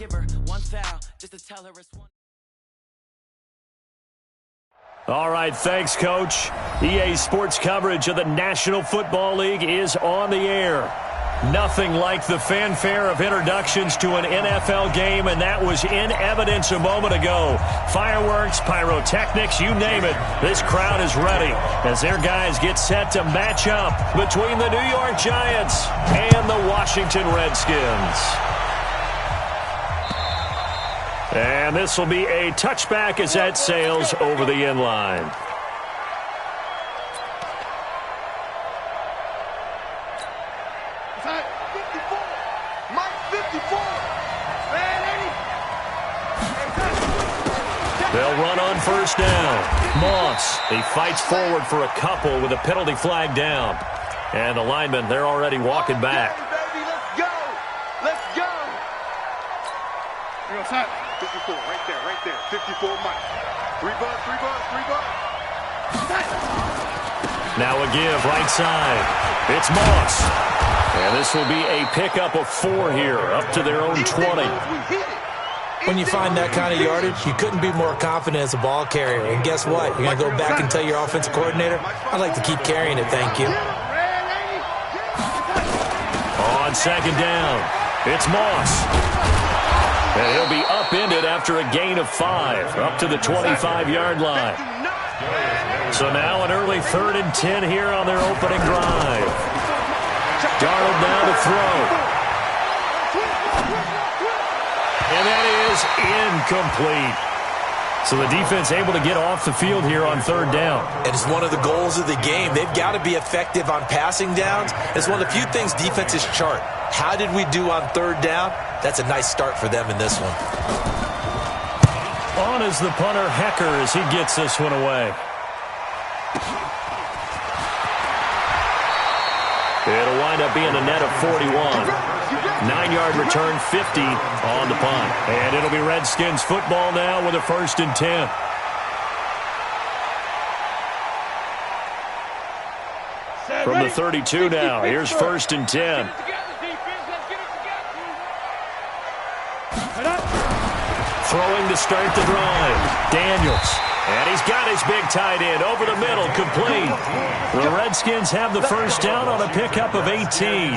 Give her one foul just to tell her it's one. All right, thanks, Coach. EA Sports coverage of the National Football League is on the air. Nothing like the fanfare of introductions to an NFL game, and that was in evidence a moment ago. Fireworks, pyrotechnics, you name it. This crowd is ready as their guys get set to match up between the New York Giants and the Washington Redskins. And this will be a touchback as that sails over the end line. They'll run on first down. Moss, he fights forward for a couple with a penalty flag down. And the linemen, they're already walking back. Baby, let's go. Let's go. 54, right there. 54, Mike. Three bud. Now a give, right side. It's Moss. And this will be a pickup of 4 here, up to their own 20. When you find that kind of yardage, you couldn't be more confident as a ball carrier. And guess what? You're going to go back and tell your offensive coordinator, I'd like to keep carrying it, thank you. On second down, it's Moss. And he'll be upended after a gain of 5, up to the 25-yard line. So now an early 3rd and 10 here on their opening drive. Darnold now to throw. And that is incomplete. So the defense able to get off the field here on 3rd down. And it's one of the goals of the game. They've got to be effective on passing downs. It's one of the few things defenses chart. How did we do on 3rd down? That's a nice start for them in this one. On is the punter, Hecker, as he gets this one away. It'll wind up being a net of 41. 9-yard return, 50 on the punt. And it'll be Redskins football now with a 1st and 10. From the 32 now, here's 1st and 10. Throwing to start the drive. Daniels. And he's got his big tight end over the middle, complete. The Redskins have the first down on a pickup of 18.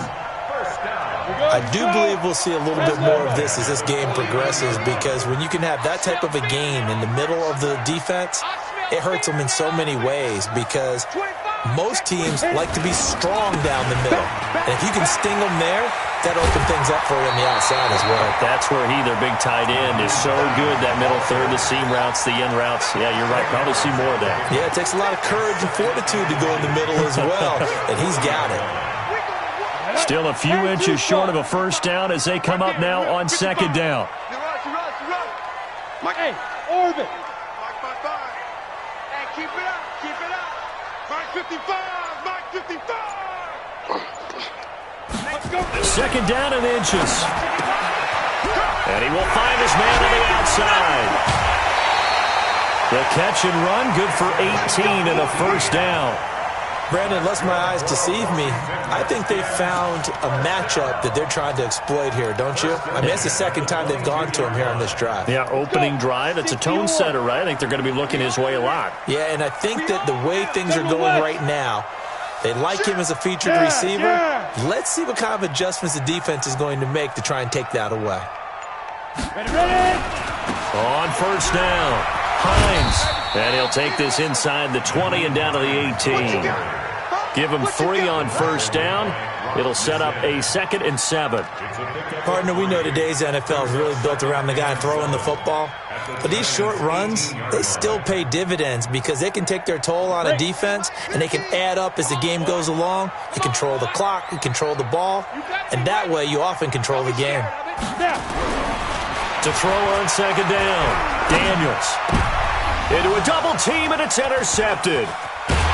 I do believe we'll see a little bit more of this as this game progresses, because when you can have that type of a gain in the middle of the defense, it hurts them in so many ways, because most teams like to be strong down the middle. And if you can sting them there, that opens things up for you on the outside as well. That's where their big tight end, is so good, that middle third, the seam routes, the in routes. Yeah, you're right. Probably see more of that. Yeah, it takes a lot of courage and fortitude to go in the middle as well, and he's got it. Still a few inches short of a first down as they come up now on 2nd down. Hey, Orbit. Mike. Hey, keep it up. Mike 55. Let's go. 2nd down and inches. And he will find his man on the outside. The catch and run, good for 18 and a first down. Brandon, unless my eyes deceive me, I think they found a matchup that they're trying to exploit here, don't you? I mean, it's the 2nd time they've gone to him here on this drive. Yeah, opening drive. It's a tone setter, right? I think they're going to be looking his way a lot. Yeah, and I think that the way things are going right now, they like him as a featured receiver. Let's see what kind of adjustments the defense is going to make to try and take that away. Ready. On first down, Hines. And he'll take this inside the 20 and down to the 18. Give him 3 on first down. It'll set up a 2nd and 7. Partner, we know today's NFL is really built around the guy throwing the football. But these short runs, they still pay dividends, because they can take their toll on a defense, and they can add up as the game goes along. You control the clock, you control the ball, and that way you often control the game. To throw on 2nd down, Daniels. Into a double team, and it's intercepted.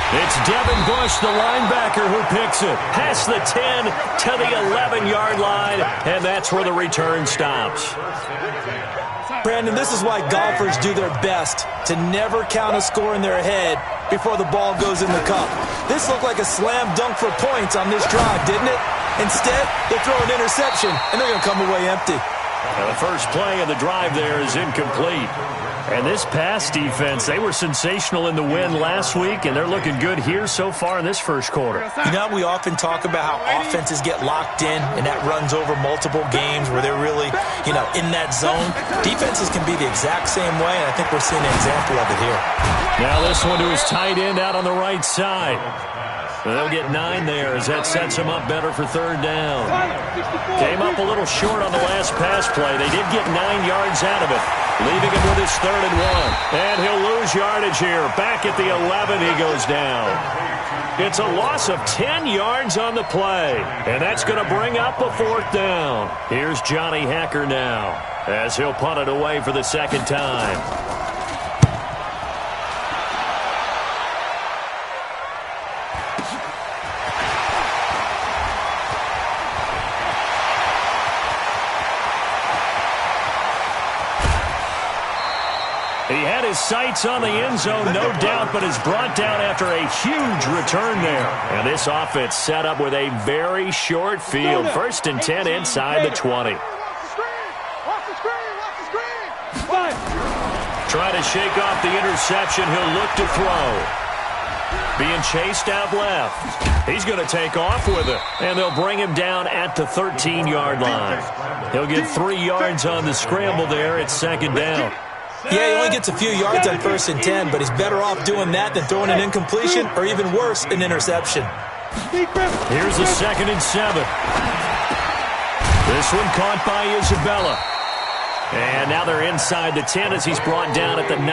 It's Devin Bush, the linebacker, who picks it. Past the 10 to the 11-yard line, and that's where the return stops. Brandon, this is why golfers do their best to never count a score in their head before the ball goes in the cup. This looked like a slam dunk for points on this drive, didn't it? Instead, they throw an interception, and they're going to come away empty. Now, the first play of the drive there is incomplete. And this pass defense, they were sensational in the win last week, and they're looking good here so far in this first quarter. You know, we often talk about how offenses get locked in, and that runs over multiple games where they're really, in that zone. Defenses can be the exact same way, and I think we're seeing an example of it here. Now this one to his tight end out on the right side. They'll get 9 there as that sets him up better for third down. Came up a little short on the last pass play. They did get 9 yards out of it, leaving him with his 3rd and 1. And he'll lose yardage here. Back at the 11, he goes down. It's a loss of 10 yards on the play, and that's going to bring up a 4th down. Here's Johnny Hacker now as he'll punt it away for the 2nd time. He had his sights on the end zone, no doubt, but is brought down after a huge return there. And this offense set up with a very short field. 1st and 10 inside the 20. Trying to shake off the interception. He'll look to throw. Being chased out left. He's going to take off with it. And they'll bring him down at the 13-yard line. He'll get 3 yards on the scramble there. It's 2nd down. Yeah, he only gets a few yards on 1st and 10, but he's better off doing that than throwing an incompletion or even worse, an interception. Here's a 2nd and 7. This one caught by Isabella. And now they're inside the 10 as he's brought down at the 9.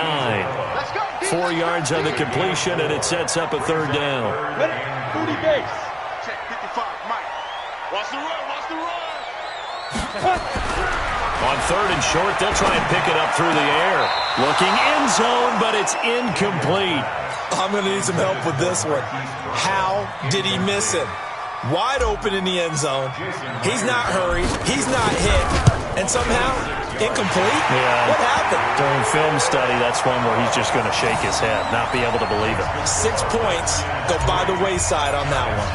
4 yards on the completion, and it sets up a 3rd down. Booty base. Check 55, Mike. Watch the run, watch the run. On 3rd and short, they'll try and pick it up through the air. Looking end zone, but it's incomplete. I'm going to need some help with this one. How did he miss him? Wide open in the end zone. He's not hurried. He's not hit. And somehow, incomplete? Yeah. What happened? During film study, that's one where he's just going to shake his head, not be able to believe it. 6 points go by the wayside on that one.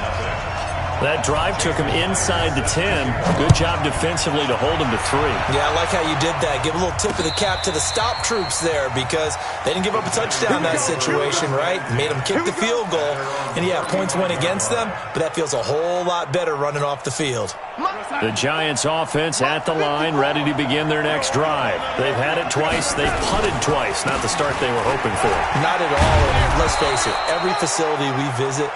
That drive took him inside the 10. Good job defensively to hold him to 3. Yeah, I like how you did that. Give a little tip of the cap to the stop troops there because they didn't give up a touchdown in that situation, right? Made them kick the field goal. And, yeah, points went against them, but that feels a whole lot better running off the field. The Giants offense at the line, ready to begin their next drive. They've had it twice. They've punted twice. Not the start they were hoping for. Not at all. And let's face it, every facility we visit,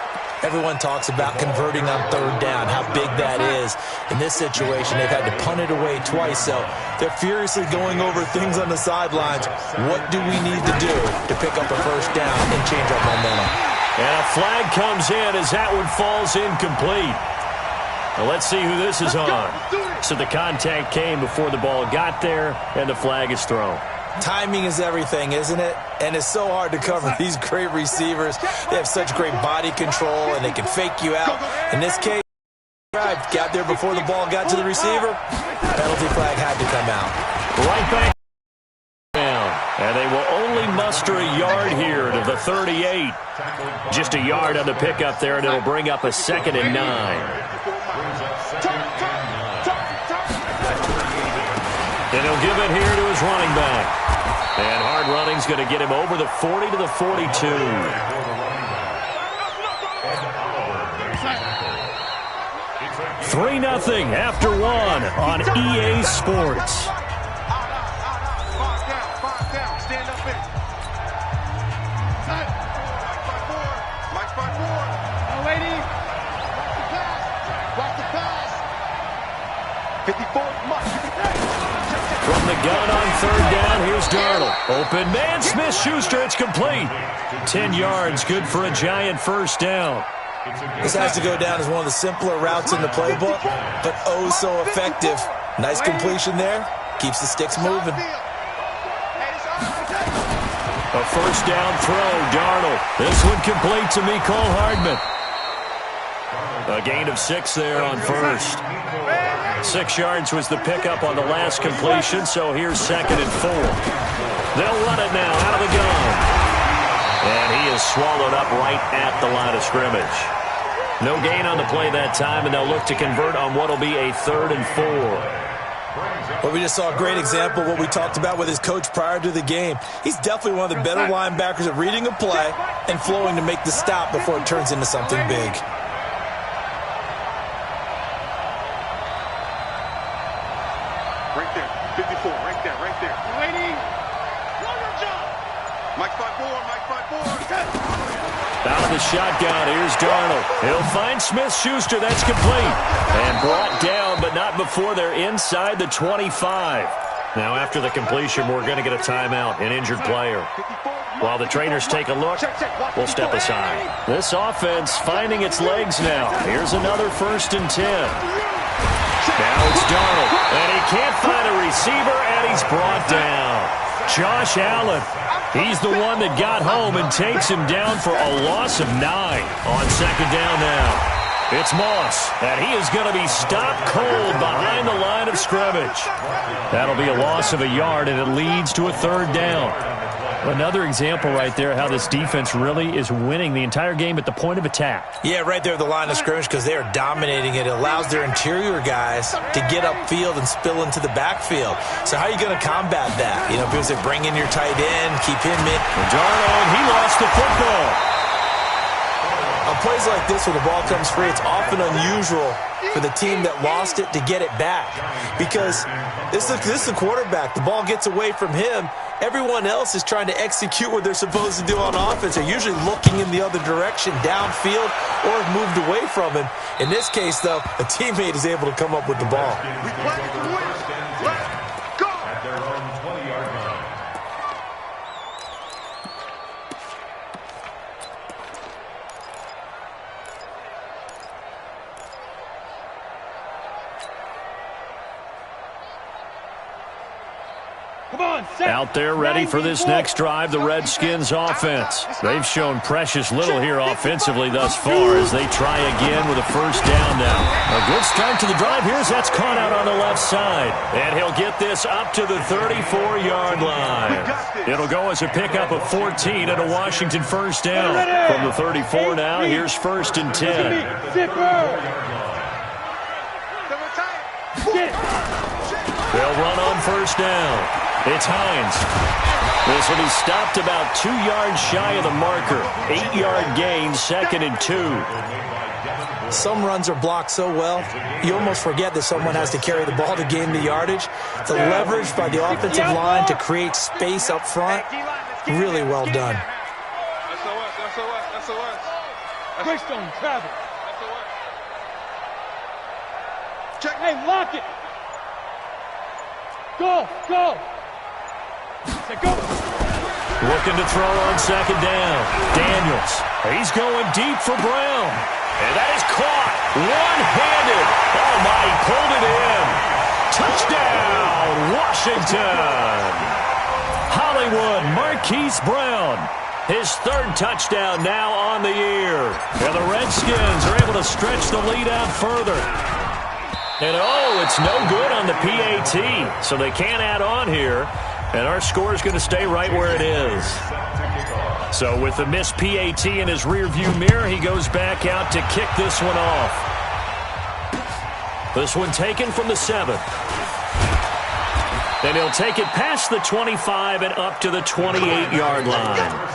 everyone talks about converting on 3rd down, how big that is. In this situation, they've had to punt it away twice, so they're furiously going over things on the sidelines. What do we need to do to pick up a 1st down and change our momentum? And a flag comes in as that one falls incomplete. Well, let's see who this is on. So the contact came before the ball got there, and the flag is thrown. Timing is everything, isn't it? And it's so hard to cover these great receivers. They have such great body control, and they can fake you out. In this case, got there before the ball got to the receiver. Penalty flag had to come out. Right back down. And they will only muster a yard here to the 38. Just a yard on the pickup there, and it'll bring up a 2nd and 9. And he'll give it here to his running back. And hard running's going to get him over the 40 to the 42. 3-0 after 1 on EA Sports. Five down, stand up in. Mike 5-4. Oh, lady. Block the pass. 54, Mike. From the gun on 3rd down, here's Darnold. Open man, Smith-Schuster, it's complete. 10 yards, good for a Giant 1st down. This has to go down as one of the simpler routes in the playbook, but oh so effective. Nice completion there. Keeps the sticks moving. A 1st down throw, Darnold. This one complete to Mecole Hardman. A gain of 6 there on 1st. 6 yards was the pickup on the last completion, so here's 2nd and 4. They'll run it now out of the gun. And he is swallowed up right at the line of scrimmage. No gain on the play that time, and they'll look to convert on what will be a 3rd and 4. Well, we just saw a great example of what we talked about with his coach prior to the game. He's definitely one of the better linebackers at reading a play and flowing to make the stop before it turns into something big. Right there, 54, right there, right there. Waiting. Mike 5-4. Out of the shotgun, here's Darnold. He'll find Smith-Schuster. That's complete. And brought down, but not before they're inside the 25. Now, after the completion, we're going to get a timeout, an injured player. While the trainers take a look, we'll step aside. This offense finding its legs now. Here's another 1st and 10. Now it's Darnold, and he can't find a receiver, and he's brought down. Josh Allen, he's the one that got home and takes him down for a loss of 9 on 2nd down now. It's Moss, and he is going to be stopped cold behind the line of scrimmage. That'll be a loss of a yard, and it leads to a 3rd down. Another example right there how this defense really is winning the entire game at the point of attack. Yeah, right there at the line of scrimmage because they are dominating it. It allows their interior guys to get upfield and spill into the backfield. So how are you going to combat that? You know, because they bring in your tight end, keep him in. Darnold, he lost the football. On plays like this, when the ball comes free, it's often unusual for the team that lost it to get it back. Because this is the quarterback. The ball gets away from him. Everyone else is trying to execute what they're supposed to do on offense. They're usually looking in the other direction, downfield, or have moved away from him. In this case, though, a teammate is able to come up with the ball. Out there ready for this next drive, the Redskins offense. They've shown precious little here offensively thus far as they try again with a 1st down now. A good start to the drive here as that's caught out on the left side. And he'll get this up to the 34-yard line. It'll go as a pickup of 14 and a Washington 1st down. From the 34 now, here's 1st and 10. They'll run on 1st down. It's Hines. This will be stopped about 2 yards shy of the marker. 8-yard gain, 2nd and 2. Some runs are blocked so well, you almost forget that someone has to carry the ball to gain the yardage. The leverage by the offensive line to create space up front, really well done. Greystone, travel. Hey, lock it. Go. Looking to throw on 2nd down. Daniels. He's going deep for Brown. And that is caught. One-handed. Oh, my, he pulled it in. Touchdown, Washington. Hollywood Marquise Brown. His 3rd touchdown now on the year. And the Redskins are able to stretch the lead out further. And, it's no good on the PAT, so they can't add on here. And our score is going to stay right where it is. So with the missed PAT in his rearview mirror, he goes back out to kick this one off. This one taken from the 7. Then he'll take it past the 25 and up to the 28-yard line.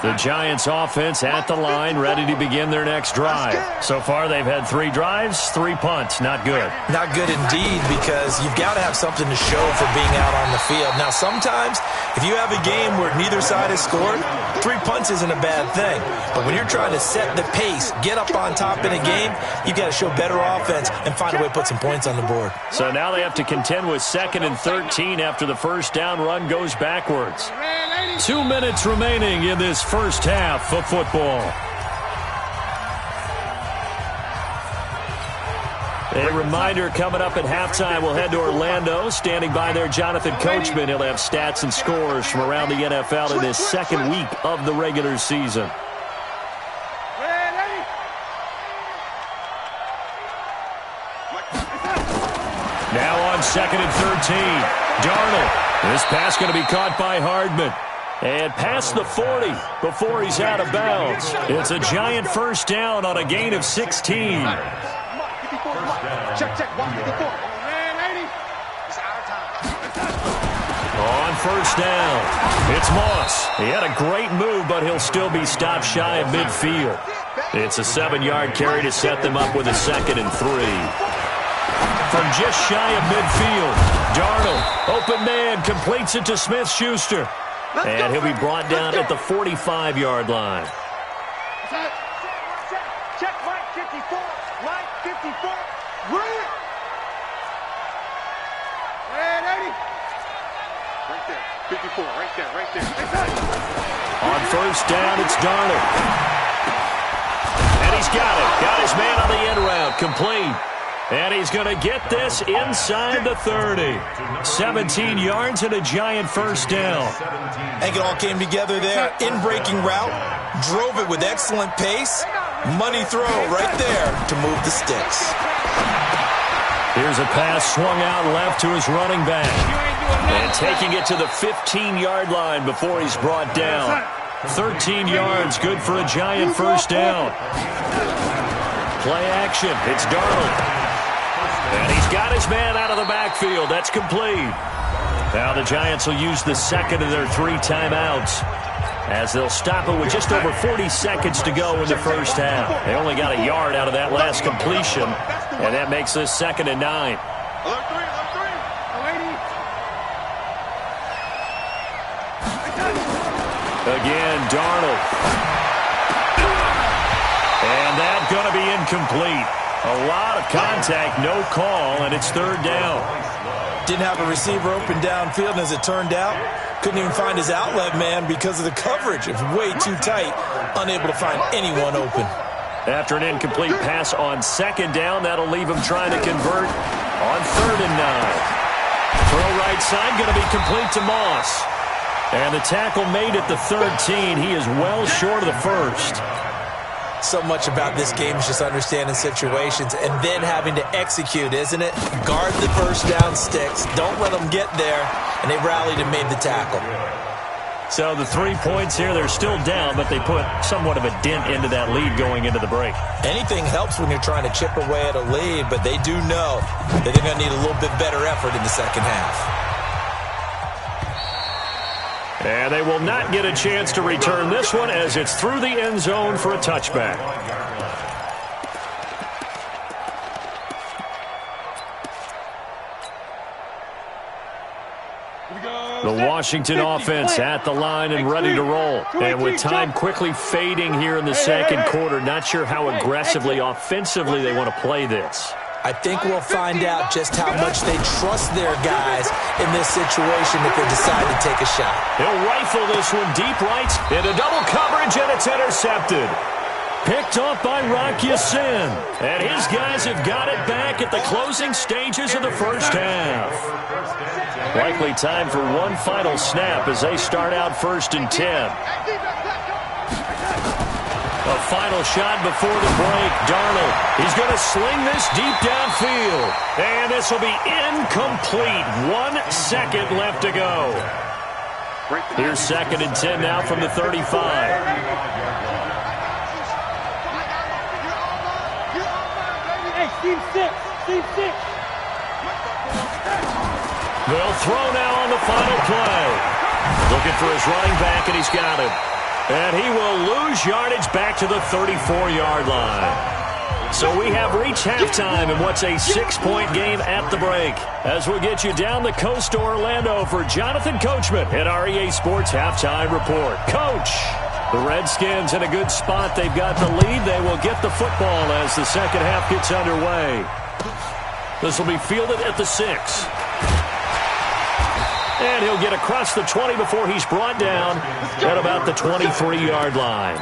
The Giants offense at the line, ready to begin their next drive. So far, they've had 3 drives, 3 punts. Not good. Not good indeed, because you've got to have something to show for being out on the field. Now, sometimes, if you have a game where neither side has scored, 3 punts isn't a bad thing. But when you're trying to set the pace, get up on top in a game, you've got to show better offense and find a way to put some points on the board. So now they have to contend with 2nd and 13 after the 1st down run goes backwards. 2 minutes remaining in this first half of football. A reminder, coming up at halftime, we'll head to Orlando. Standing by there, Jonathan Coachman. He'll have stats and scores from around the NFL in this 2nd week of the regular season. Now on 2nd and 13. Darnold. This pass going to be caught by Hardman. And past the 40 before he's out of bounds. It's a Giant 1st down on a gain of 16. Check. 154. It's our time. On first down, it's Moss. He had a great move, but he'll still be stopped shy of midfield. It's a 7-yard carry to set them up with a 2nd and 3. From just shy of midfield, Darnold, open man, completes it to Smith-Schuster. And he'll be brought down at the 45-yard line. Check line 54. Line 54. Right there. 54. Right there. On first down, it's Darnold. And he's got it. Got his man on the end route. Complete. And he's going to get this inside the 30. 17 yards and a giant first down. I think it all came together there. In-breaking route. Drove it with excellent pace. Money throw right there to move the sticks. Here's a pass swung out left to his running back. And taking it to the 15-yard line before he's brought down. 13 yards, good for a giant first down. Play action, it's Darnold. And he's got his man out of the backfield. That's complete. Now the Giants will use the second of their 3 timeouts as they'll stop it with just over 40 seconds to go in the first half. They only got a yard out of that last completion, and that makes this 2nd and 9. Again, Darnold. And that's going to be incomplete. A lot of contact, no call, and it's 3rd down. Didn't have a receiver open downfield, and as it turned out, couldn't even find his outlet man because of the coverage. It was way too tight, unable to find anyone open. After an incomplete pass on 2nd down, that'll leave him trying to convert on 3rd and 9. Throw right side, going to be complete to Moss. And the tackle made at the 13. He is well short of the first. So much about this game is just understanding situations and then having to execute, isn't it? Guard the first down sticks. Don't let them get there. And they rallied and made the tackle. So the 3 points here, they're still down, but they put somewhat of a dent into that lead going into the break. Anything helps when you're trying to chip away at a lead, but they do know that they're going to need a little bit better effort in the second half. And they will not get a chance to return this one as it's through the end zone for a touchback. The Washington offense at the line and ready to roll. And with time quickly fading here in the second quarter, not sure how aggressively, offensively they want to play this. I think we'll find out just how much they trust their guys in this situation if they decide to take a shot. He'll rifle this one deep right into double coverage, and it's intercepted. Picked off by Rock Ya-Sin. And his guys have got it back at the closing stages of the first half. Likely time for one final snap as they start out 1st and 10. A final shot before the break. Darnold, he's going to sling this deep downfield. And this will be incomplete. 1 second left to go. Here's 2nd and 10 now from the 35. Hey, Steve 6. They'll throw now on the final play. Looking for his running back, and he's got him. And he will lose yardage back to the 34-yard line. So we have reached halftime in what's a 6-point game at the break. As we get you down the coast to Orlando for Jonathan Coachman at our EA Sports Halftime Report. Coach, the Redskins in a good spot. They've got the lead. They will get the football as the second half gets underway. This will be fielded at the 6. And he'll get across the 20 before he's brought down at about the 23-yard line.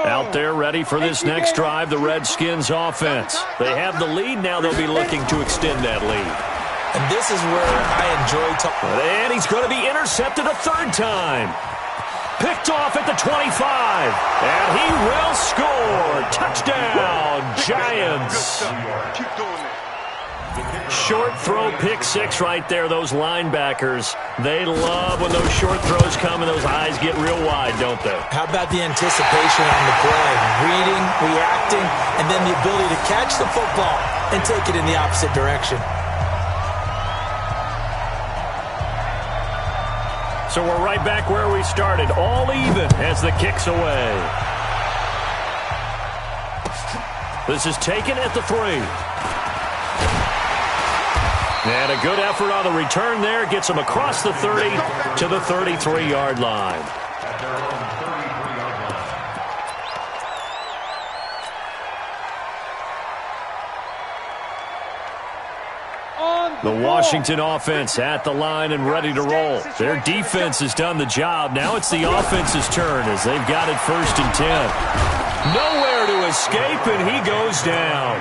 Out there ready for this next drive, the Redskins offense. They have the lead now. They'll be looking to extend that lead. And this is where I enjoy talking. And he's going to be intercepted a 3rd time. Picked off at the 25. And he will score. Touchdown, Giants. Keep doing that. Short throw pick six right there. Those linebackers, they love when those short throws come and those eyes get real wide, don't they? How about the anticipation on the play? Reading, reacting, and then the ability to catch the football and take it in the opposite direction. So we're right back where we started, all even as the kick's away. This is taken at the 3. And a good effort on the return there. Gets him across the 30 to the 33-yard line. The Washington offense at the line and ready to roll. Their defense has done the job. Now it's the offense's turn as they've got it 1st and 10. Nowhere to escape, and he goes down.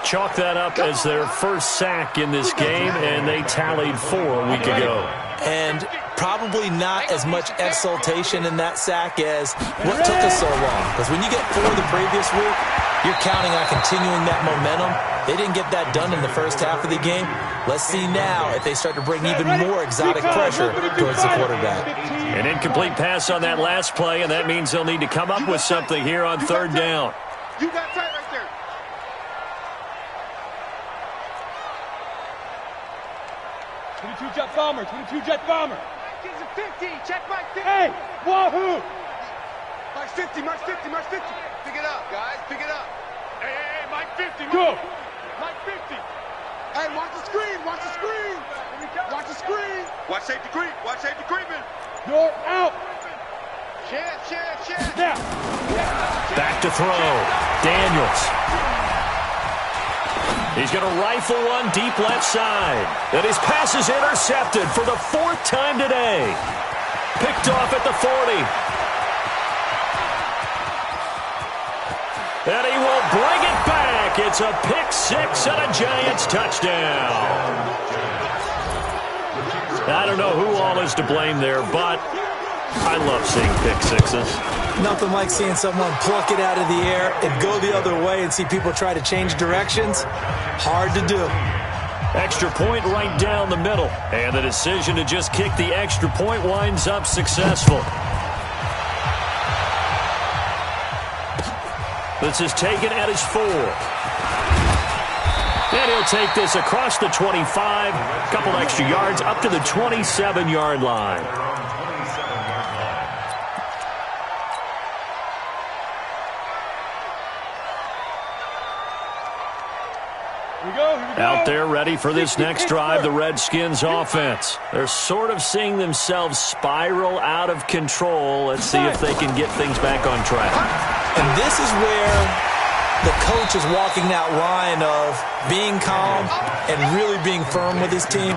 Chalk that up as their first sack in this game, and they tallied 4 a week ago. And probably not as much exultation in that sack as what took us so long. Because when you get 4 the previous week, you're counting on continuing that momentum. They didn't get that done in the first half of the game. Let's see now if they start to bring even more exotic pressure towards the quarterback. An incomplete pass on that last play, and that means they'll need to come up with something here on 3rd down. You got tight right there. Jet bomber, 22 jet bomber. Kids are 50, check Mike 50. Hey, wahoo! Mike 50, Mike 50, Mike 50. Pick it up, guys, pick it up. Hey, Mike 50, Go. Mike 50. Hey, watch the screen, watch the screen. Watch the screen. Watch safety creep, watch safety creeping. You're out. Share. Now. Back to throw. Daniels. He's going to rifle one deep left side. And his pass is intercepted for the 4th time today. Picked off at the 40. And he will bring it back. It's a pick 6 and a Giants touchdown. I don't know who all is to blame there, but I love seeing pick sixes. Nothing like seeing someone pluck it out of the air and go the other way and see people try to change directions. Hard to do. Extra point right down the middle. And the decision to just kick the extra point winds up successful. This is taken at his 4. And he'll take this across the 25. A couple extra yards up to the 27-yard line. Out there ready for this next drive, the Redskins offense. They're sort of seeing themselves spiral out of control. Let's see if they can get things back on track. And this is where the coach is walking that line of being calm and really being firm with his team.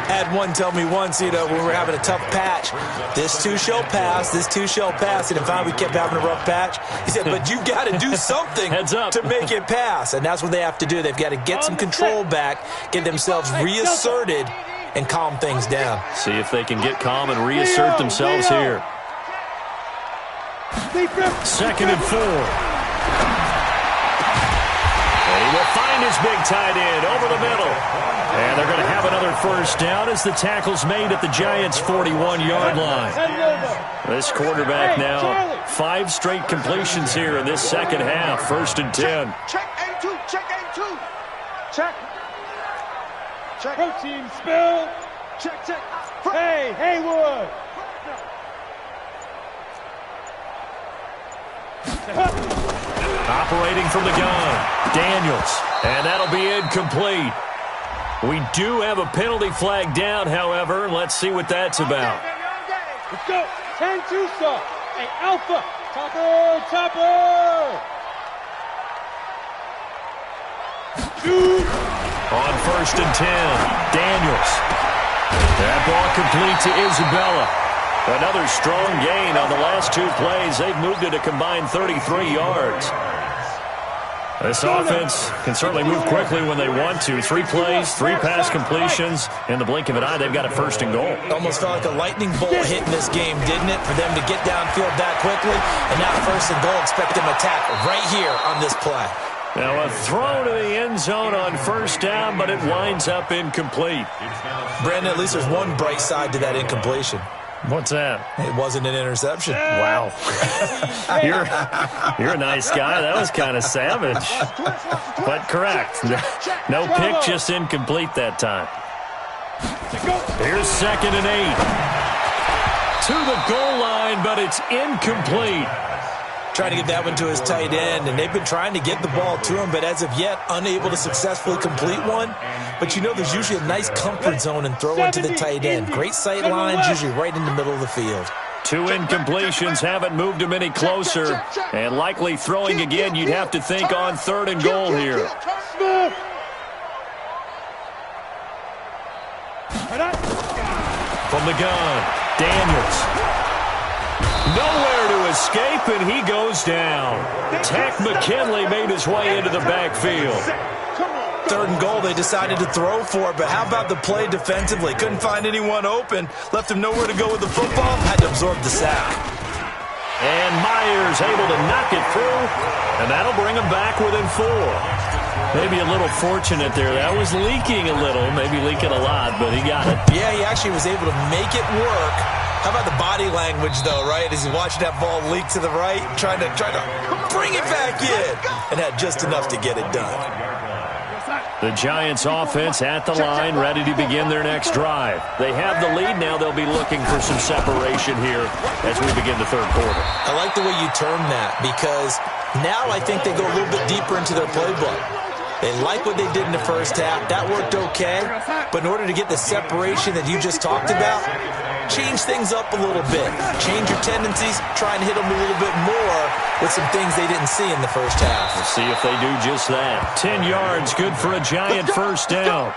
Had one tell me once, when we were having a tough patch, this too shall pass, this too shall pass. And finally we kept having a rough patch. He said, but you've got to do something to make it pass. And that's what they have to do. They've got to get some control back, get themselves reasserted, and calm things down. See if they can get calm and reassert themselves here. 2nd and 4. And he will find his big tight end over the middle. And they're going to have another 1st down as the tackle's made at the Giants' 41-yard line. This quarterback now 5 straight completions here in this second half. 1st and 10. Check A2, check A2. Check. Protein spill. Check. Hey, Haywood. Operating from the gun, Daniels. And that'll be incomplete. We do have a penalty flag down, however. Let's see what that's about. Let's go. 10-2 stop. Hey, Alpha. Topper. Shoot. On 1st and 10, Daniels. That ball complete to Isabella. Another strong gain on the last 2 plays. They've moved it a combined 33 yards. This offense can certainly move quickly when they want to. 3 plays, 3 pass completions. In the blink of an eye, they've got a 1st and goal. Almost felt like a lightning bolt hit in this game, didn't it? For them to get downfield that quickly. And now 1st and goal, expect them to attack right here on this play. Now a throw to the end zone on 1st down, but it winds up incomplete. Brandon, at least there's one bright side to that incompletion. What's that? It wasn't an interception. Wow. You're a nice guy. That was kind of savage. But correct. No pick, just incomplete that time. Here's 2nd and 8. To the goal line, but it's incomplete. Trying to get that one to his tight end, and they've been trying to get the ball to him, but as of yet, unable to successfully complete one. But you know there's usually a nice comfort zone in throwing to the tight end. Great sight lines, usually right in the middle of the field. 2 incompletions haven't moved him any closer, and likely throwing again, you'd have to think on 3rd and goal here. From the gun, Daniels. Nowhere to escape, and he goes down. Tack McKinley made his way into the backfield. 3rd and goal, they decided to throw for it, but how about the play defensively? Couldn't find anyone open, left him nowhere to go with the football, had to absorb the sack. And Myers able to knock it through, and that'll bring him back within 4. Maybe a little fortunate there. That was leaking a little, maybe leaking a lot, but he got it. Yeah, he actually was able to make it work. How about the body language, though, right? As he's watching that ball leak to the right, trying to bring it back in, and had just enough to get it done. The Giants offense at the line, ready to begin their next drive. They have the lead now. They'll be looking for some separation here as we begin the 3rd quarter. I like the way you term that, because now I think they go a little bit deeper into their playbook. They like what they did in the 1st half. That worked okay. But in order to get the separation that you just talked about, change things up a little bit. Change your tendencies. Try and hit them a little bit more with some things they didn't see in the 1st half. We'll see if they do just that. 10 yards, good for a Giant 1st down.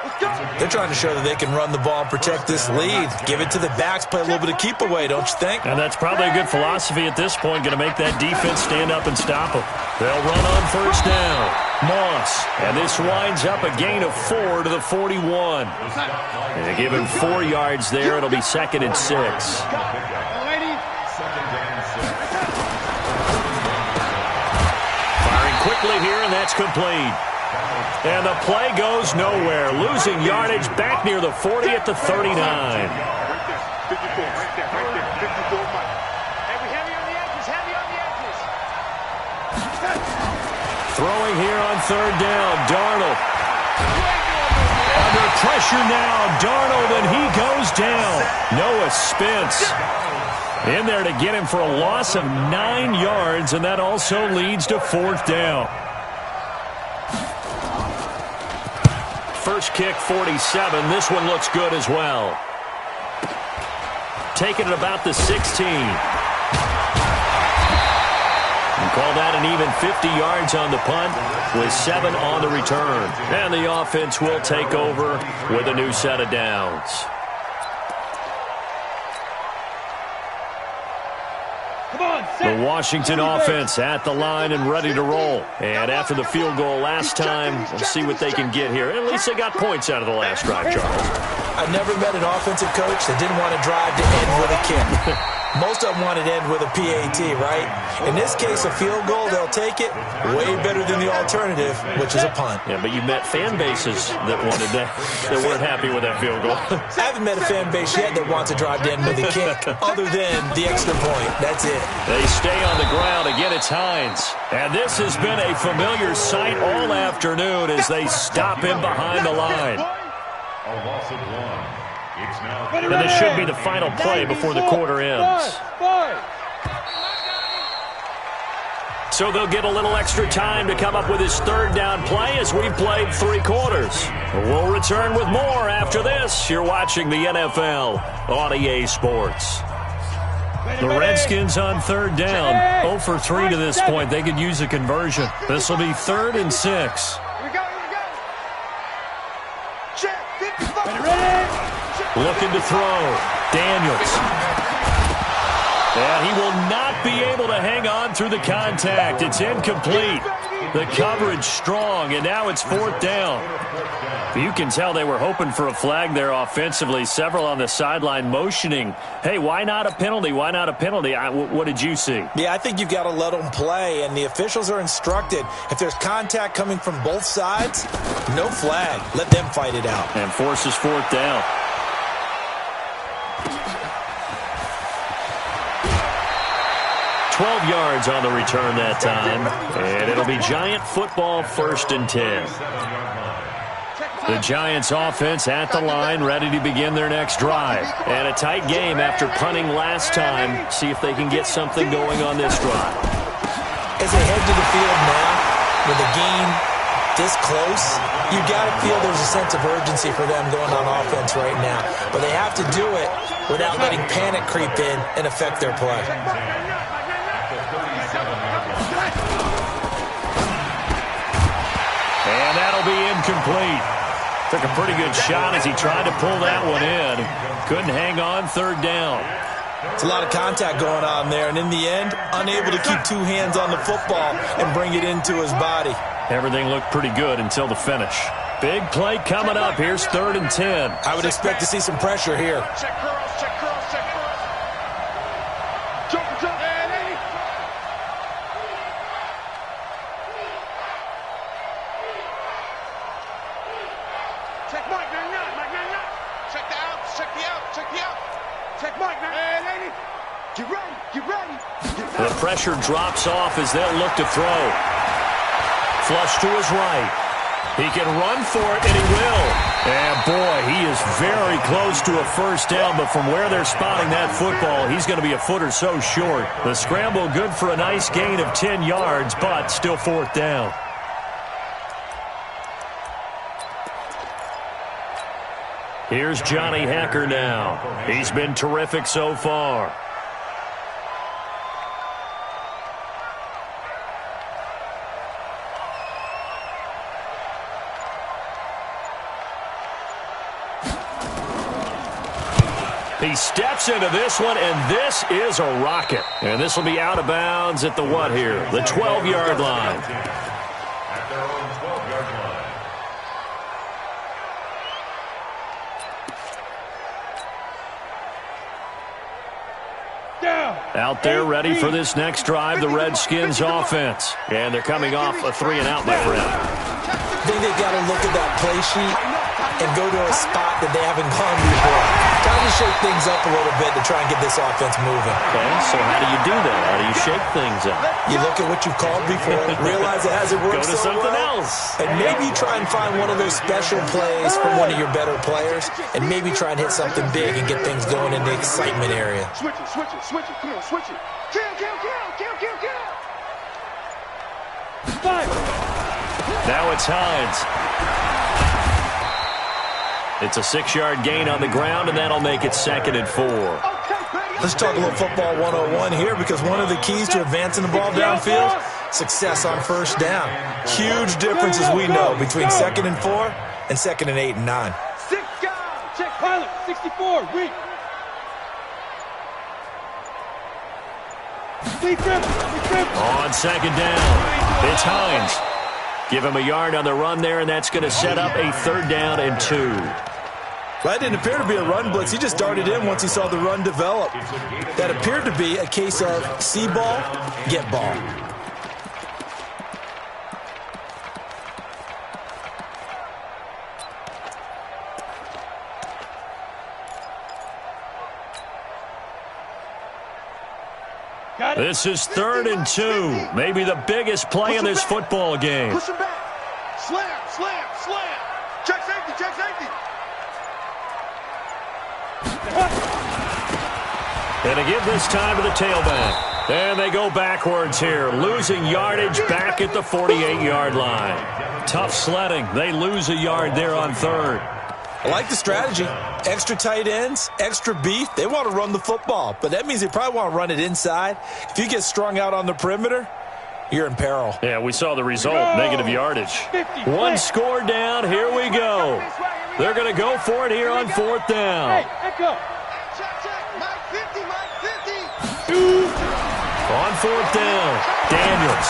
They're trying to show that they can run the ball and protect this lead. Give it to the backs, play a little bit of keep away, don't you think? And that's probably a good philosophy at this point, going to make that defense stand up and stop them. They'll run on 1st down. Moss, and this winds up a gain of 4 to the 41. And they give him 4 yards there. It'll be 2nd and 6. Firing quickly here, and that's complete. And the play goes nowhere. Losing yardage back near the 40 at the 39. Throwing here on 3rd down, Darnold. Under pressure now, Darnold, and he goes down. Noah Spence in there to get him for a loss of 9 yards, and that also leads to 4th down. First kick, 47. This one looks good as well. Taking it about the 16. Call that an even 50 yards on the punt with 7 on the return. And the offense will take over with a new set of downs. The Washington offense at the line and ready to roll. And after the field goal last time, we'll see what they can get here. At least they got points out of the last drive, Charles. I've never met an offensive coach that didn't want to drive to end with a kick. Most of them want it to end with a PAT, right? In this case, a field goal, they'll take it. Way better than the alternative, which is a punt. Yeah, but you met fan bases that wanted that weren't happy with that field goal. I haven't met a fan base yet that wants to drive to end with a kick, other than the extra point. That's it. They stay on the ground. Again, it's Hines. And this has been a familiar sight all afternoon as they stop him behind the line. A loss of 1. And this should be the final play before the quarter ends. So they'll get a little extra time to come up with his 3rd down play as we've played 3 quarters. We'll return with more after this. You're watching the NFL on EA Sports. The Redskins on 3rd down. 0 for 3 to this point. They could use a conversion. This will be 3rd and 6. Looking to throw. Daniels. And he will not be able to hang on through the contact. It's incomplete. The coverage strong, and now it's 4th down. You can tell they were hoping for a flag there offensively. Several on the sideline motioning, hey, why not a penalty? Why not a penalty? What did you see? Yeah, I think you've got to let them play, and the officials are instructed. If there's contact coming from both sides, no flag. Let them fight it out. And forces 4th down. $12 yards on the return that time, and it'll be Giant football 1st and 10. The Giants offense at the line, ready to begin their next drive. And a tight game after punting last time. See if they can get something going on this drive. As they head to the field now, with the game this close, you got to feel there's a sense of urgency for them going on offense right now. But they have to do it without letting panic creep in and affect their play. And that'll be incomplete. Took a pretty good shot as he tried to pull that one in. Couldn't hang on 3rd down. It's a lot of contact going on there, and in the end, unable to keep 2 hands on the football and bring it into his body. Everything looked pretty good until the finish. Big play coming up. Here's 3rd and 10. I would expect to see some pressure here. Check curls, check curls, check curls. Jump, jump, and check Mike, Mike, check the out, check the out, check the out. Check Mike, and get ready, get ready. The pressure drops off as they'll look to throw. Flush to his right. He can run for it, and he will. And, boy, he is very close to a 1st down, but from where they're spotting that football, he's going to be a foot or so short. The scramble good for a nice gain of 10 yards, but still 4th down. Here's Johnny Hecker now. He's been terrific so far. He steps into this one, and this is a rocket. And this will be out of bounds at the what here? The 12-yard line. At their own 12-yard line. Down. Out there ready for this next drive, the Redskins offense. And they're coming off a 3-and-out, my friend. I think they've got to look at that play sheet and go to a spot that they haven't gone before. Trying to shake things up a little bit to try and get this offense moving. Okay, so how do you do that? How do you shake things up? You look at what you've called before, realize it hasn't worked Go to so something well, else. and maybe try and find one of those special plays from one of your better players, and maybe try and hit something big and get things going in the excitement area. Switch it, switch it, switch it. Come on, switch it. Kill, kill, kill, kill, kill, kill. 5. Now it's Hines. It's a 6-yard gain on the ground, and that'll make it 2nd and 4. Let's talk a little football 101 here, because one of the keys to advancing the ball downfield, success on 1st down. Huge difference, as we know, between 2nd and 4 and 2nd and 8 and 9. 6 down. Check pilot. 64. Weak. On 2nd down, it's Hines. Give him a yard on the run there, and that's going to set up a 3rd down and 2. That didn't appear to be a run blitz. He just darted in once he saw the run develop. That appeared to be a case of see ball, get ball. This is 3rd and 2. Maybe the biggest play in this football game. Push him back. Slam, slam, slam. Check safety, check safety. And to give this time to the tailback. And they go backwards here, losing yardage back at the 48-yard line. Tough sledding. They lose a yard there on 3rd. I like the strategy. Extra tight ends, extra beef. They want to run the football, but that means they probably want to run it inside. If you get strung out on the perimeter, you're in peril. Yeah, we saw the result, negative yardage. 1 score down, here we go. They're going to go for it here on 4th down. Hey, echo. Check, check. Mike 50, Mike 50. On fourth down, Daniels.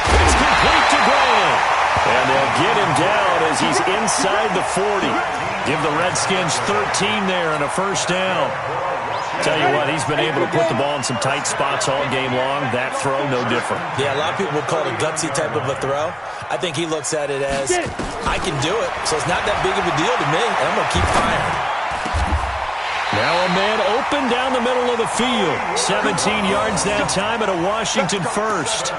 It's complete to Graham. And they'll get him down as he's inside the 40. Give the Redskins 13 there and a first down. Tell you what, he's been able to put the ball in some tight spots all game long. That throw, no different. Yeah, a lot of people would call it a gutsy type of a throw. I think he looks at it as, I can do it, so it's not that big of a deal to me, and I'm going to keep firing. Now a man open down the middle of the field. 17 yards that time at a Washington first.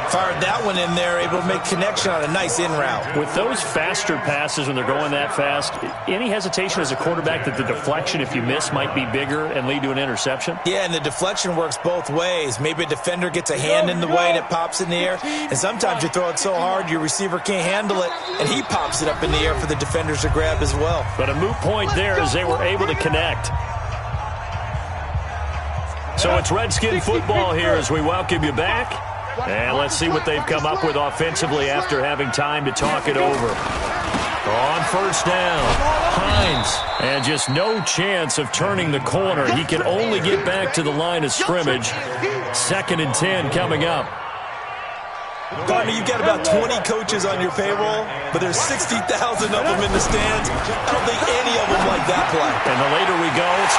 Fired that one in there, able to make connection on a nice in route. With those faster passes when they're going that fast, any hesitation as a quarterback that the deflection, if you miss, might be bigger and lead to an interception? Yeah, and the deflection works both ways. Maybe a defender gets a hand in the way and it pops in the air. And sometimes you throw it so hard your receiver can't handle it, and he pops it up in the air for the defenders to grab as well. But a moot point there as they were able to connect. So it's Redskin football here as we welcome you back. And let's see what they've come up with offensively after having time to talk it over. On first down, Hines. And just no chance of turning the corner. He can only get back to the line of scrimmage. 2nd and 10 coming up. Gardner, you've got about 20 coaches on your payroll, but there's 60,000 of them in the stands. I don't think any of them like that play. And the later we go, and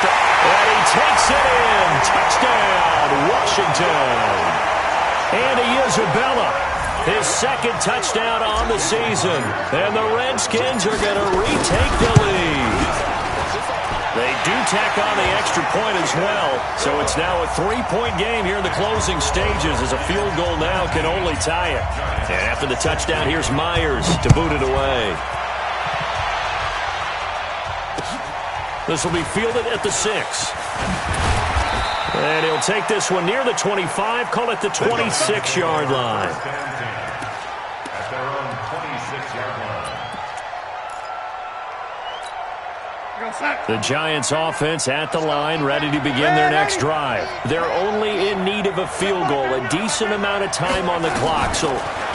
he takes it in. Touchdown, Washington. Andy Isabella, his 2nd touchdown on the season. And the Redskins are going to retake the lead. They do tack on the extra point as well. So it's now a 3-point game here in the closing stages as a field goal now can only tie it. And after the touchdown, here's Myers to boot it away. This will be fielded at the 6. And he'll take this one near the 25, call it the 26-yard line. At their own 26-yard line. The Giants offense at the line, ready to begin their next drive. They're only in need of a field goal, a decent amount of time on the clock. So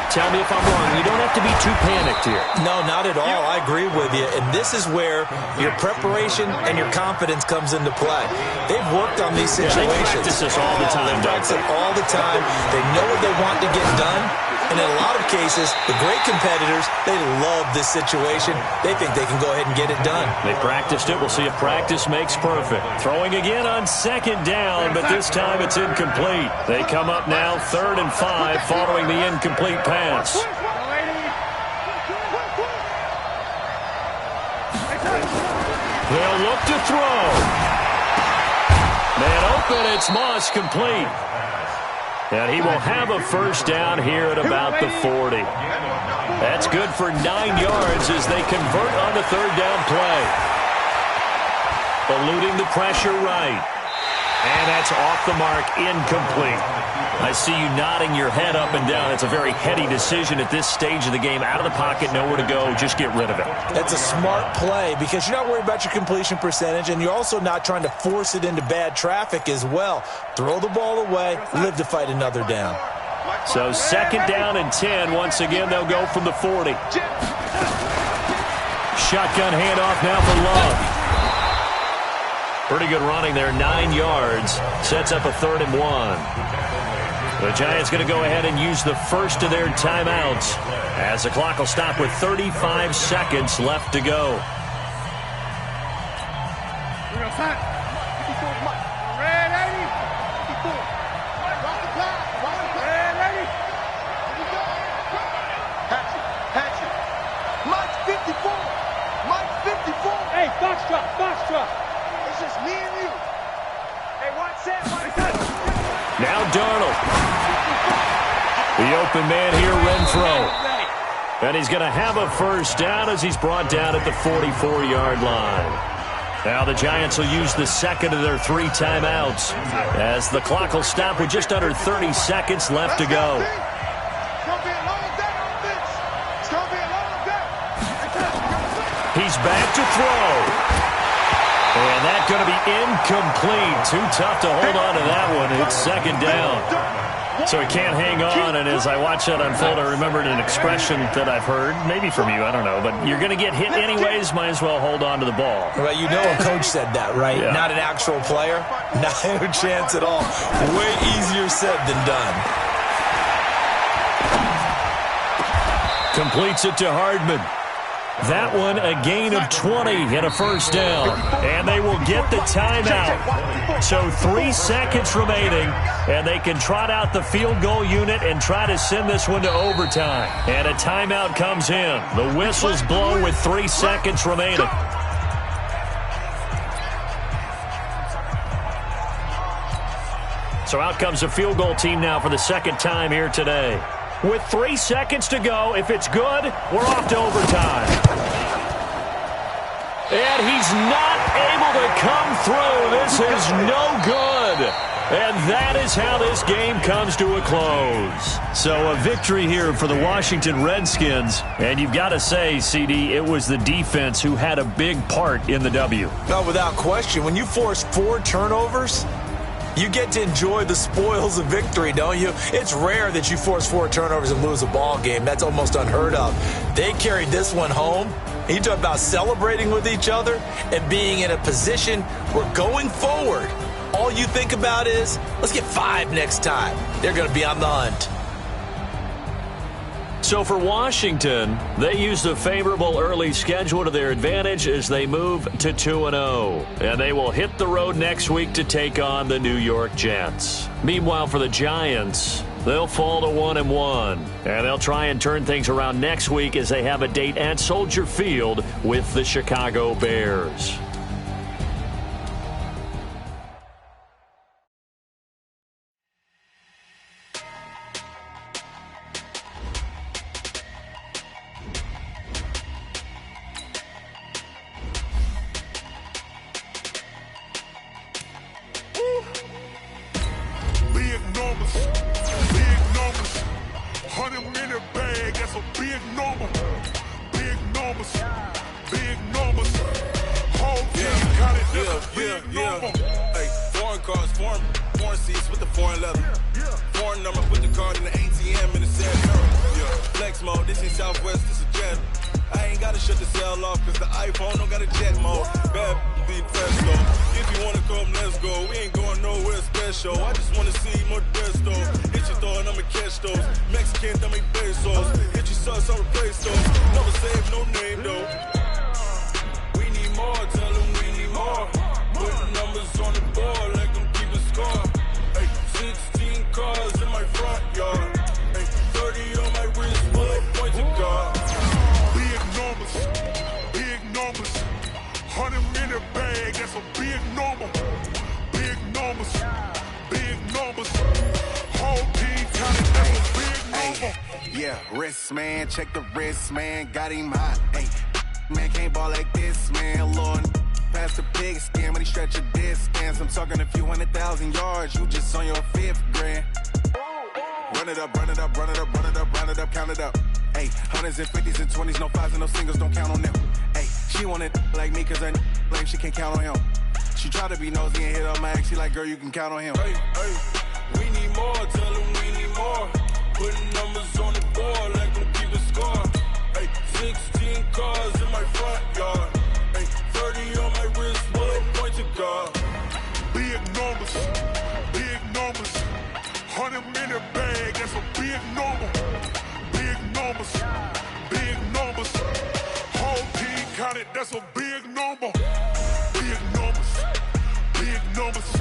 tell me if I'm wrong. You don't have to be too panicked here. No, not at all. I agree with you. And this is where your preparation and your confidence comes into play. They've worked on these situations. They practice this all the time. They practice it all the time. They know what they want to get done. And in a lot of cases, the great competitors, they love this situation. They think they can go ahead and get it done. They practiced it. We'll see if practice makes perfect. Throwing again on 2nd down, but this time it's incomplete. They come up now 3rd and 5 following the incomplete pass. They'll look to throw. Man open, it's Moss complete. And he will have a first down here at about the 40. That's good for 9 yards as they convert on the 3rd down play. Eluding the pressure right. And that's off the mark, incomplete. I see you nodding your head up and down. It's a very heady decision at this stage of the game. Out of the pocket, nowhere to go. Just get rid of it. That's a smart play because you're not worried about your completion percentage, and you're also not trying to force it into bad traffic as well. Throw the ball away, live to fight another down. So 2nd down and 10. Once again, they'll go from the 40. Shotgun handoff now for Love. Pretty good running there, 9 yards. Sets up a 3rd and 1. The Giants going to go ahead and use the first of their timeouts as the clock will stop with 35 seconds left to go. Mike's 54. Mike's 54. Hey, foxtrot. It's just me and you. Hey, watch that, Mike. Now Darnold. The open man here, Renfro. And he's going to have a first down as he's brought down at the 44-yard line. Now the Giants will use the 2nd of their 3 timeouts as the clock will stop with just under 30 seconds left to go. It's going to be a long day on this. It's going to be a long day. He's back to throw. And that's going to be incomplete. Too tough to hold on to that one. It's 2nd down. So he can't hang on, and as I watch that unfold, I remembered an expression that I've heard, maybe from you, I don't know, but you're going to get hit anyways, might as well hold on to the ball. Well, you know a coach said that, right? Yeah. Not an actual player. Not a chance at all. Way easier said than done. Completes it to Hardman. That one a gain of 20 and a first down. And they will get the timeout. So 3 seconds remaining, and they can trot out the field goal unit and try to send this one to overtime. And a timeout comes in. The whistle's blown with 3 seconds remaining. So out comes the field goal team now for the second time here today. With 3 seconds to go, if it's good, we're off to overtime. And he's not able to come through. This is no good. And that is how this game comes to a close. So a victory here for the Washington Redskins. And you've got to say, CD, it was the defense who had a big part in the W. No, without question. When you force 4 turnovers, you get to enjoy the spoils of victory, don't you? It's rare that you force 4 turnovers and lose a ball game. That's almost unheard of. They carried this one home. You talk about celebrating with each other and being in a position where going forward, all you think about is, let's get 5 next time. They're going to be on the hunt. So for Washington, they used a favorable early schedule to their advantage as they move to 2-0. And they will hit the road next week to take on the New York Jets. Meanwhile, for the Giants, they'll fall to 1-1. And they'll try and turn things around next week as they have a date at Soldier Field with the Chicago Bears. Check the wrist, man, got him hot. Hey, man, can't ball like this, man. Lord, past the pig skin when he stretch a distance. I'm talking a few 100,000 yards. You just on your 5th grand. Run it up, run it up, run it up, run it up, run it up, count it up. Hey, 100s and 50s and 20s, no 5s and no singles, don't count on them. Hey, she want it like me cause her lame, she can't count on him. She try to be nosy and hit up my ex, she like, girl, you can count on him. Hey, hey, we need more, tell them we need more. Putting numbers on the board like I'm keeping score. Hey, 16 cars in my front yard. Hey, 30 on my wrist, bullet point to God. Big numbers, 100-minute bag, that's a big number. Big numbers, whole team counted, that's a big number. Big numbers,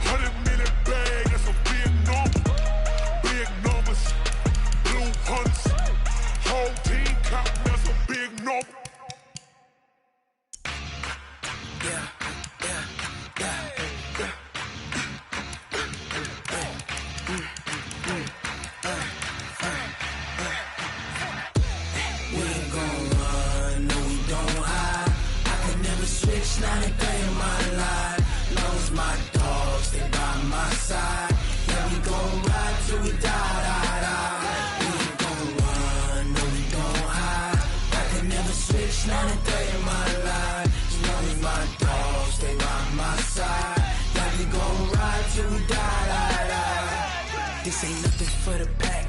100-minute bag, that's a big number. Big numbers, blue hunts, whole team counting, that's a big number. Not a day in my life. Knows my dogs, they by my side. Yeah, we gon' ride till we die. We ain't gon' run, no, we gon' hide. I can never switch, not a day in my life. Knows my dogs, they by my side. Yeah, we gon' ride till we die. This ain't nothing for the pack.